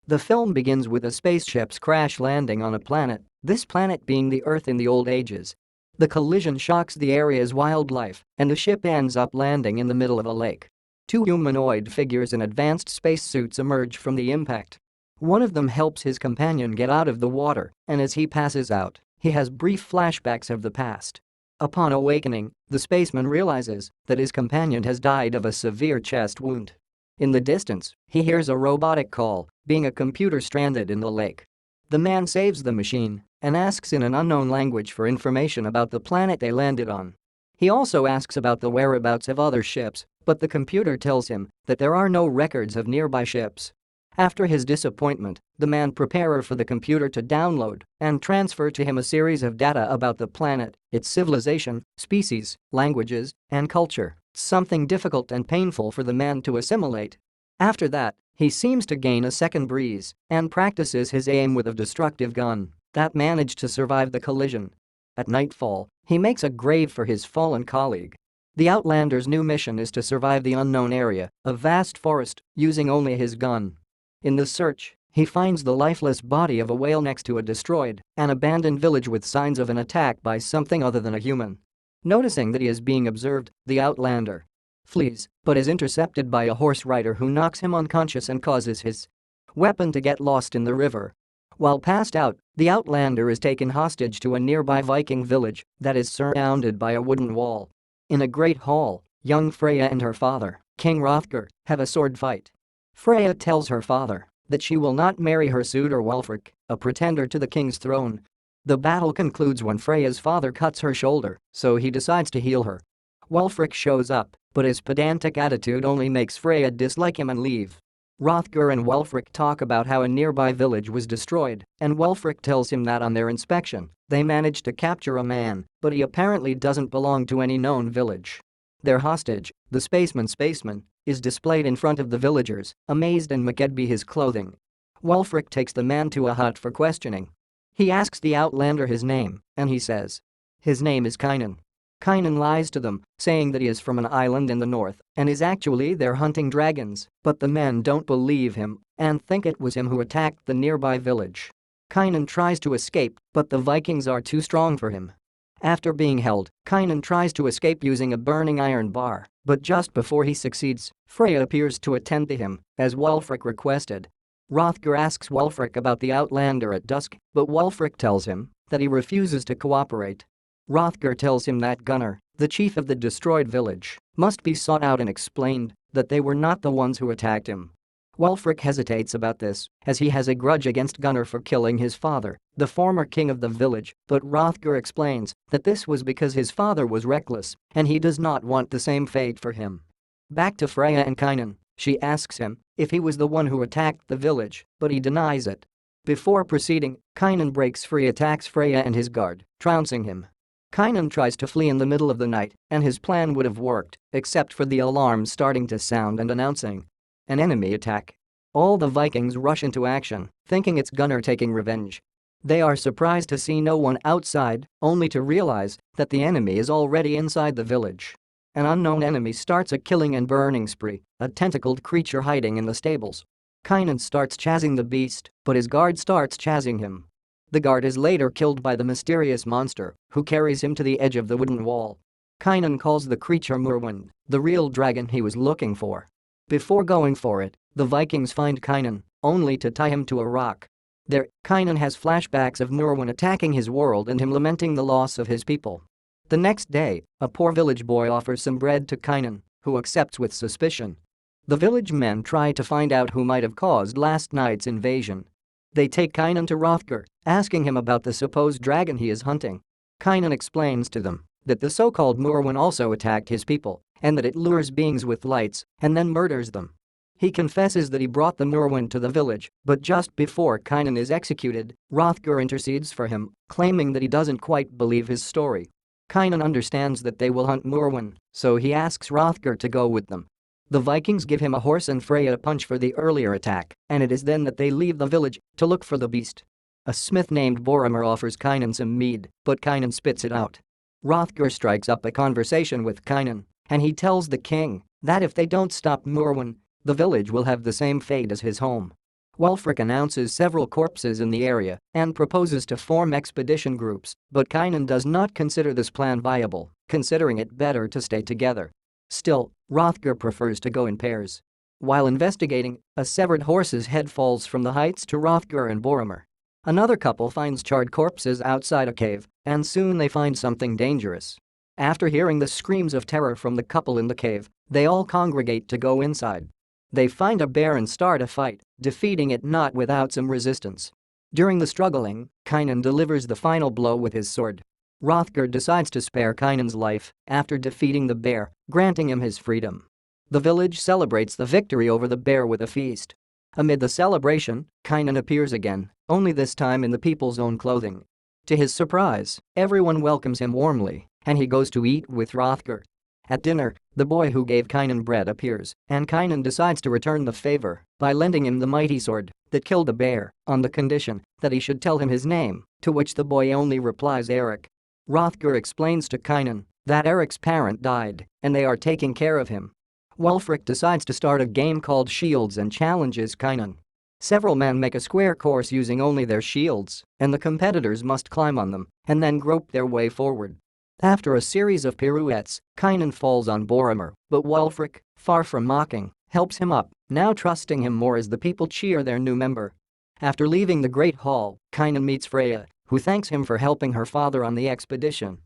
The film begins with a spaceship's crash landing on a planet, this planet being the Earth in the old ages. The collision shocks the area's wildlife, and the ship ends up landing in the middle of a lake. Two humanoid figures in advanced spacesuits emerge from the impact. One of them helps his companion get out of the water, and as he passes out, he has brief flashbacks of the past. Upon awakening, the spaceman realizes that his companion has died of a severe chest wound. In the distance, he hears a robotic call, being a computer stranded in the lake. The man saves the machine and asks in an unknown language for information about the planet they landed on. He also asks about the whereabouts of other ships, but the computer tells him that there are no records of nearby ships. After his disappointment, the man prepares for the computer to download and transfer to him a series of data about the planet, its civilization, species, languages, and culture, something difficult and painful for the man to assimilate. After that, he seems to gain a second breeze and practices his aim with a destructive gun that managed to survive the collision. At nightfall, he makes a grave for his fallen colleague. The Outlander's new mission is to survive the unknown area, a vast forest, using only his gun. In the search, he finds the lifeless body of a whale next to a destroyed and abandoned village with signs of an attack by something other than a human. Noticing that he is being observed, the Outlander flees, but is intercepted by a horse rider who knocks him unconscious and causes his weapon to get lost in the river. While passed out, the Outlander is taken hostage to a nearby Viking village that is surrounded by a wooden wall. In a great hall, young Freya and her father, King Hrothgar, have a sword fight. Freya tells her father that she will not marry her suitor Wulfric, a pretender to the king's throne. The battle concludes when Freya's father cuts her shoulder, so he decides to heal her. Wulfric shows up, but his pedantic attitude only makes Freya dislike him and leave. Hrothgar and Wulfric talk about how a nearby village was destroyed, and Wulfric tells him that on their inspection, they managed to capture a man, but he apparently doesn't belong to any known village. Their hostage, the spaceman, is displayed in front of the villagers, amazed and make be his clothing. Wulfric takes the man to a hut for questioning. He asks the Outlander his name, and he says his name is Kynan. Kynan lies to them, saying that he is from an island in the north and is actually there hunting dragons, but the men don't believe him and think it was him who attacked the nearby village. Kynan tries to escape, but the Vikings are too strong for him. After being held, Kynan tries to escape using a burning iron bar, but just before he succeeds, Freya appears to attend to him, as Wulfric requested. Hrothgar asks Wulfric about the Outlander at dusk, but Wulfric tells him that he refuses to cooperate. Hrothgar tells him that Gunnar, the chief of the destroyed village, must be sought out and explained that they were not the ones who attacked him. Wulfric hesitates about this, as he has a grudge against Gunnar for killing his father, the former king of the village, but Hrothgar explains that this was because his father was reckless and he does not want the same fate for him. Back to Freya and Kynan, she asks him if he was the one who attacked the village, but he denies it. Before proceeding, Kynan breaks free, attacks Freya and his guard, trouncing him. Kynan tries to flee in the middle of the night, and his plan would have worked, except for the alarms starting to sound and announcing an enemy attack. All the Vikings rush into action, thinking it's Gunnar taking revenge. They are surprised to see no one outside, only to realize that the enemy is already inside the village. An unknown enemy starts a killing and burning spree, a tentacled creature hiding in the stables. Kynan starts chasing the beast, but his guard starts chasing him. The guard is later killed by the mysterious monster, who carries him to the edge of the wooden wall. Kynan calls the creature Morwen, the real dragon he was looking for. Before going for it, the Vikings find Kynan, only to tie him to a rock. There, Kynan has flashbacks of Morwen attacking his world and him lamenting the loss of his people. The next day, a poor village boy offers some bread to Kynan, who accepts with suspicion. The village men try to find out who might have caused last night's invasion. They take Kynan to Hrothgar, asking him about the supposed dragon he is hunting. Kynan explains to them that the so-called Morwen also attacked his people and that it lures beings with lights and then murders them. He confesses that he brought the Morwen to the village, but just before Kynan is executed, Hrothgar intercedes for him, claiming that he doesn't quite believe his story. Kynan understands that they will hunt Morwen, so he asks Hrothgar to go with them. The Vikings give him a horse and Freya a punch for the earlier attack, and it is then that they leave the village to look for the beast. A smith named Boromir offers Kynan some mead, but Kynan spits it out. Hrothgar strikes up a conversation with Kynan, and he tells the king that if they don't stop Morwen, the village will have the same fate as his home. Wulfric announces several corpses in the area and proposes to form expedition groups, but Kynan does not consider this plan viable, considering it better to stay together. Still, Hrothgar prefers to go in pairs. While investigating, a severed horse's head falls from the heights to Hrothgar and Boromir. Another couple finds charred corpses outside a cave, and soon they find something dangerous. After hearing the screams of terror from the couple in the cave, they all congregate to go inside. They find a bear and start a fight, defeating it not without some resistance. During the struggling, Kynan delivers the final blow with his sword. Hrothgar decides to spare Kynan's life after defeating the bear, granting him his freedom. The village celebrates the victory over the bear with a feast. Amid the celebration, Kynan appears again, only this time in the people's own clothing. To his surprise, everyone welcomes him warmly, and he goes to eat with Hrothgar. At dinner, the boy who gave Kynan bread appears, and Kynan decides to return the favor by lending him the mighty sword that killed the bear, on the condition that he should tell him his name, to which the boy only replies Eric. Hrothgar explains to Kynan that Eric's parent died, and they are taking care of him. Wulfric decides to start a game called Shields and challenges Kynan. Several men make a square course using only their shields, and the competitors must climb on them and then grope their way forward. After a series of pirouettes, Kynan falls on Boromir, but Wulfric, far from mocking, helps him up, now trusting him more as the people cheer their new member. After leaving the Great Hall, Kynan meets Freya, who thanks him for helping her father on the expedition.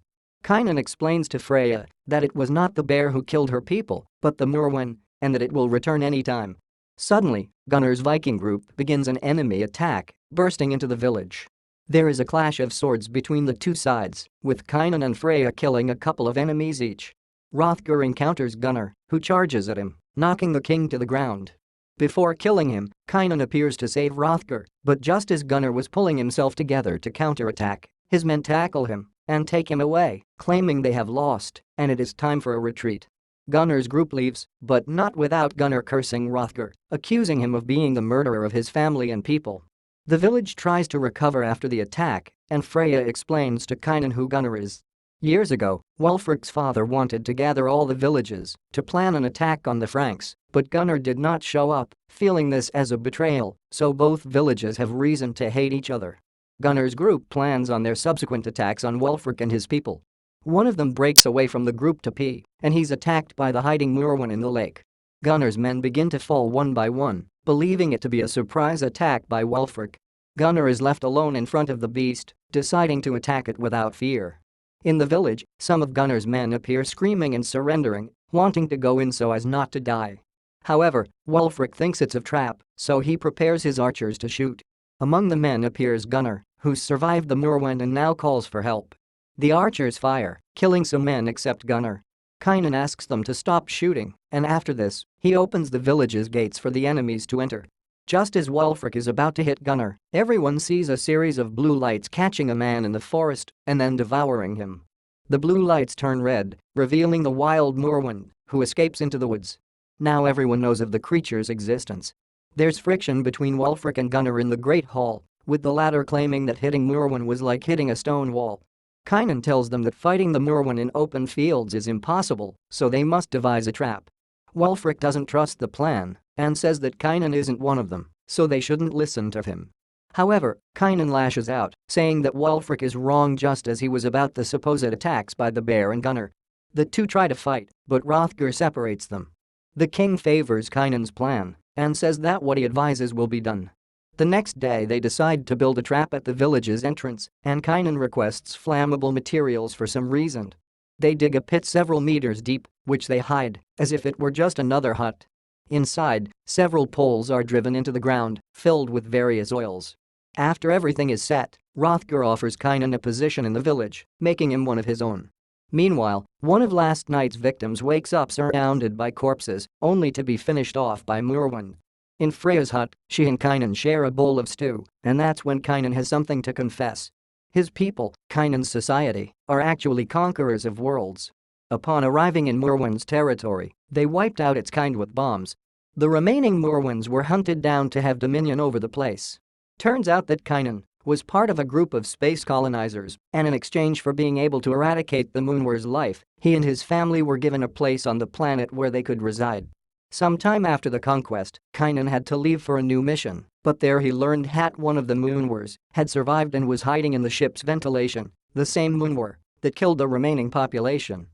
Kynan explains to Freya that it was not the bear who killed her people, but the Merwin, and that it will return anytime. Suddenly, Gunnar's Viking group begins an enemy attack, bursting into the village. There is a clash of swords between the two sides, with Kynan and Freya killing a couple of enemies each. Hrothgar encounters Gunnar, who charges at him, knocking the king to the ground. Before killing him, Kynan appears to save Hrothgar, but just as Gunnar was pulling himself together to counterattack, his men tackle him and take him away, claiming they have lost and it is time for a retreat. Gunnar's group leaves, but not without Gunnar cursing Hrothgar, accusing him of being the murderer of his family and people. The village tries to recover after the attack, and Freya explains to Kynan who Gunnar is. Years ago, Wulfric's father wanted to gather all the villages to plan an attack on the Franks, but Gunnar did not show up, feeling this as a betrayal, so both villages have reason to hate each other. Gunnar's group plans on their subsequent attacks on Wulfric and his people. One of them breaks away from the group to pee, and he's attacked by the hiding Merwin in the lake. Gunnar's men begin to fall one by one, believing it to be a surprise attack by Wulfric. Gunnar is left alone in front of the beast, deciding to attack it without fear. In the village, some of Gunnar's men appear screaming and surrendering, wanting to go in so as not to die. However, Wulfric thinks it's a trap, so he prepares his archers to shoot. Among the men appears Gunnar, who survived the Merwin and now calls for help. The archers fire, killing some men except Gunnar. Kynan asks them to stop shooting, and after this, he opens the village's gates for the enemies to enter. Just as Wulfric is about to hit Gunnar, everyone sees a series of blue lights catching a man in the forest and then devouring him. The blue lights turn red, revealing the wild Merwin, who escapes into the woods. Now everyone knows of the creature's existence. There's friction between Wulfric and Gunnar in the Great Hall, with the latter claiming that hitting Merwin was like hitting a stone wall. Kynan tells them that fighting the Merwin in open fields is impossible, so they must devise a trap. Wulfric doesn't trust the plan and says that Kynan isn't one of them, so they shouldn't listen to him. However, Kynan lashes out, saying that Wulfric is wrong just as he was about the supposed attacks by the bear and Gunnar. The two try to fight, but Hrothgar separates them. The king favors Kynan's plan and says that what he advises will be done. The next day they decide to build a trap at the village's entrance, and Kynan requests flammable materials for some reason. They dig a pit several meters deep, which they hide, as if it were just another hut. Inside, several poles are driven into the ground, filled with various oils. After everything is set, Hrothgar offers Kynan a position in the village, making him one of his own. Meanwhile, one of last night's victims wakes up surrounded by corpses, only to be finished off by Merwin. In Freya's hut, she and Kynan share a bowl of stew, and that's when Kynan has something to confess. His people, Kynan's society, are actually conquerors of worlds. Upon arriving in Merwin's territory, they wiped out its kind with bombs. The remaining Merwins were hunted down to have dominion over the place. Turns out that Kynan was part of a group of space colonizers, and in exchange for being able to eradicate the Moonwar's life, he and his family were given a place on the planet where they could reside. Sometime after the conquest, Kynan had to leave for a new mission, but there he learned that one of the Moonwars had survived and was hiding in the ship's ventilation, the same Moonwar that killed the remaining population.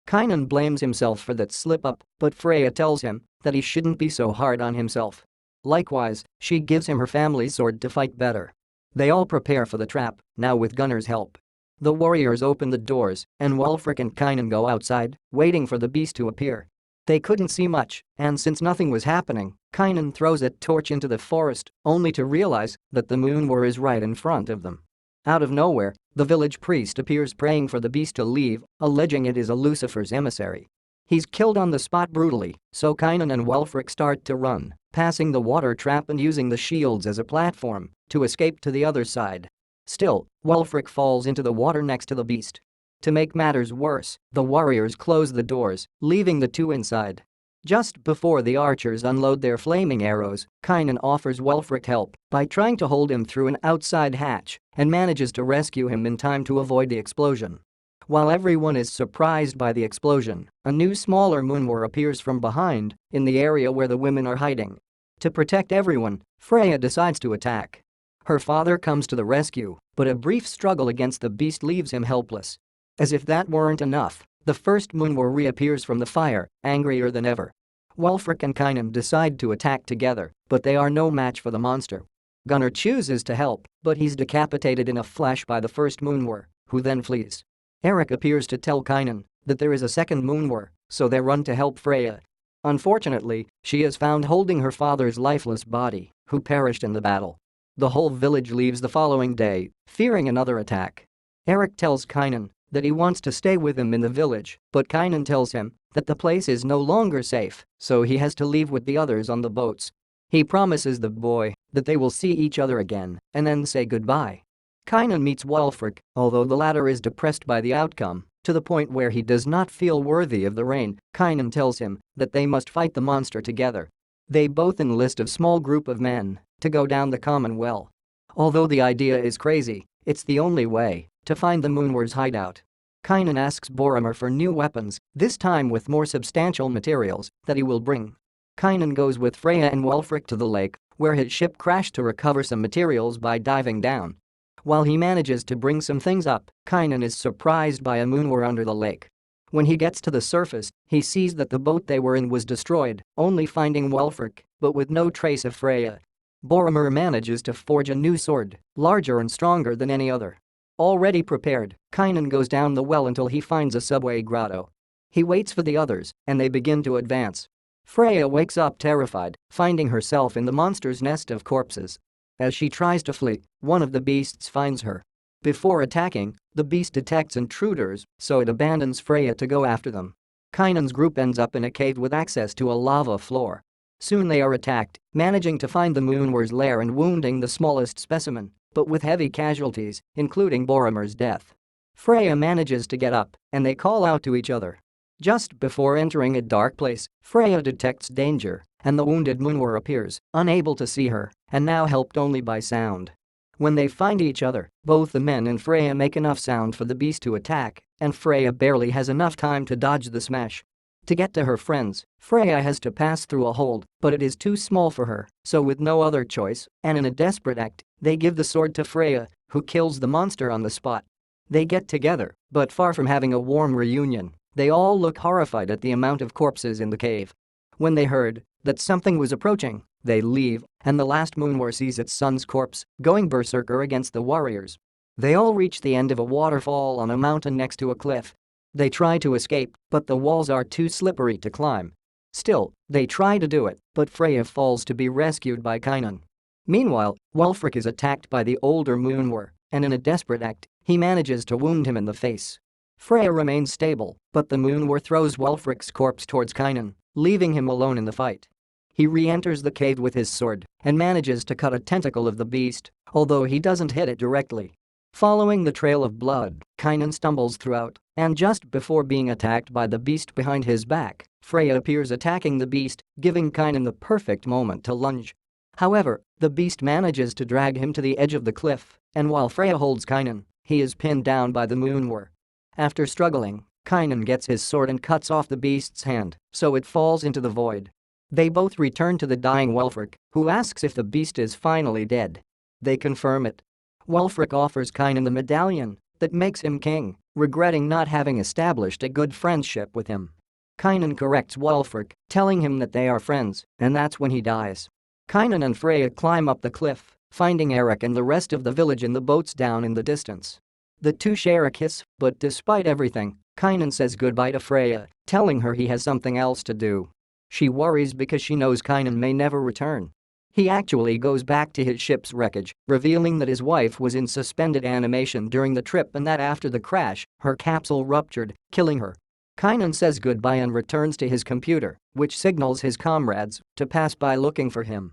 Kynan blames himself for that slip-up, but Freya tells him that he shouldn't be so hard on himself. Likewise, she gives him her family's sword to fight better. They all prepare for the trap, now with Gunnar's help. The warriors open the doors, and Wulfric and Kynan go outside, waiting for the beast to appear. They couldn't see much, and since nothing was happening, Kynan throws a torch into the forest, only to realize that the Moonwar is right in front of them. Out of nowhere, the village priest appears praying for the beast to leave, alleging it is a Lucifer's emissary. He's killed on the spot brutally, so Kynan and Wulfric start to run, passing the water trap and using the shields as a platform to escape to the other side. Still, Wulfric falls into the water next to the beast. To make matters worse, the warriors close the doors, leaving the two inside. Just before the archers unload their flaming arrows, Kynan offers Wulfric help by trying to hold him through an outside hatch and manages to rescue him in time to avoid the explosion. While everyone is surprised by the explosion, a new smaller Moonwar appears from behind, in the area where the women are hiding. To protect everyone, Freya decides to attack. Her father comes to the rescue, but a brief struggle against the beast leaves him helpless. As if that weren't enough, the first Moonwar reappears from the fire, angrier than ever. Wulfric and Kynan decide to attack together, but they are no match for the monster. Gunnar chooses to help, but he's decapitated in a flash by the first Moonwar, who then flees. Eric appears to tell Kynan that there is a second Moonwar, so they run to help Freya. Unfortunately, she is found holding her father's lifeless body, who perished in the battle. The whole village leaves the following day, fearing another attack. Eric tells Kynan that he wants to stay with him in the village, but Kynan tells him that the place is no longer safe, so he has to leave with the others on the boats. He promises the boy that they will see each other again and then say goodbye. Kynan meets Wulfric, although the latter is depressed by the outcome, to the point where he does not feel worthy of the reign. Kynan tells him that they must fight the monster together. They both enlist a small group of men to go down the common well. Although the idea is crazy, it's the only way to find the Moonwar's hideout. Kynan asks Boromir for new weapons, this time with more substantial materials that he will bring. Kynan goes with Freya and Wulfric to the lake, where his ship crashed to recover some materials by diving down. While he manages to bring some things up, Kynan is surprised by a Moonwar under the lake. When he gets to the surface, he sees that the boat they were in was destroyed, only finding Wulfric, but with no trace of Freya. Boromir manages to forge a new sword, larger and stronger than any other. Already prepared, Kynan goes down the well until he finds a subway grotto. He waits for the others, and they begin to advance. Freya wakes up terrified, finding herself in the monster's nest of corpses. As she tries to flee, one of the beasts finds her. Before attacking, the beast detects intruders, so it abandons Freya to go after them. Kynan's group ends up in a cave with access to a lava floor. Soon they are attacked, managing to find the Moonwar's lair and wounding the smallest specimen, but with heavy casualties, including Boromir's death. Freya manages to get up, and they call out to each other. Just before entering a dark place, Freya detects danger, and the wounded Moonwar appears, unable to see her, and now helped only by sound. When they find each other, both the men and Freya make enough sound for the beast to attack, and Freya barely has enough time to dodge the smash. To get to her friends, Freya has to pass through a hold, but it is too small for her, so with no other choice, and in a desperate act, they give the sword to Freya, who kills the monster on the spot. They get together, but far from having a warm reunion, they all look horrified at the amount of corpses in the cave. When they heard that something was approaching, they leave, and the last Moonwar sees its son's corpse, going berserker against the warriors. They all reach the end of a waterfall on a mountain next to a cliff. They try to escape, but the walls are too slippery to climb. Still, they try to do it, but Freya falls to be rescued by Kynan. Meanwhile, Wulfric is attacked by the older Moonwar, and in a desperate act, he manages to wound him in the face. Freya remains stable, but the Moonwar throws Wulfric's corpse towards Kynan, leaving him alone in the fight. He re-enters the cave with his sword and manages to cut a tentacle of the beast, although he doesn't hit it directly. Following the trail of blood, Kynan stumbles throughout, and just before being attacked by the beast behind his back, Freya appears attacking the beast, giving Kynan the perfect moment to lunge. However, the beast manages to drag him to the edge of the cliff, and while Freya holds Kynan, he is pinned down by the Moonwar. After struggling, Kynan gets his sword and cuts off the beast's hand, so it falls into the void. They both return to the dying Wulfric, who asks if the beast is finally dead. They confirm it. Wulfric offers Kynan the medallion that makes him king, regretting not having established a good friendship with him. Kynan corrects Wulfric, telling him that they are friends, and that's when he dies. Kynan and Freya climb up the cliff, finding Eric and the rest of the village in the boats down in the distance. The two share a kiss, but despite everything, Kynan says goodbye to Freya, telling her he has something else to do. She worries because she knows Kynan may never return. He actually goes back to his ship's wreckage, revealing that his wife was in suspended animation during the trip and that after the crash, her capsule ruptured, killing her. Kynan says goodbye and returns to his computer, which signals his comrades to pass by looking for him.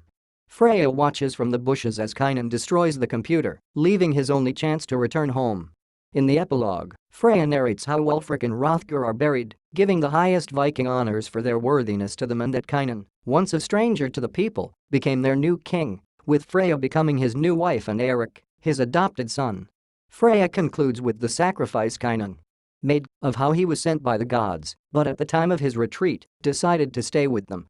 Freya watches from the bushes as Kynan destroys the computer, leaving his only chance to return home. In the epilogue, Freya narrates how Wulfric and Hrothgar are buried, giving the highest Viking honors for their worthiness to them and that Kynan, once a stranger to the people, became their new king, with Freya becoming his new wife and Eric, his adopted son. Freya concludes with the sacrifice Kynan made of how he was sent by the gods, but at the time of his retreat, decided to stay with them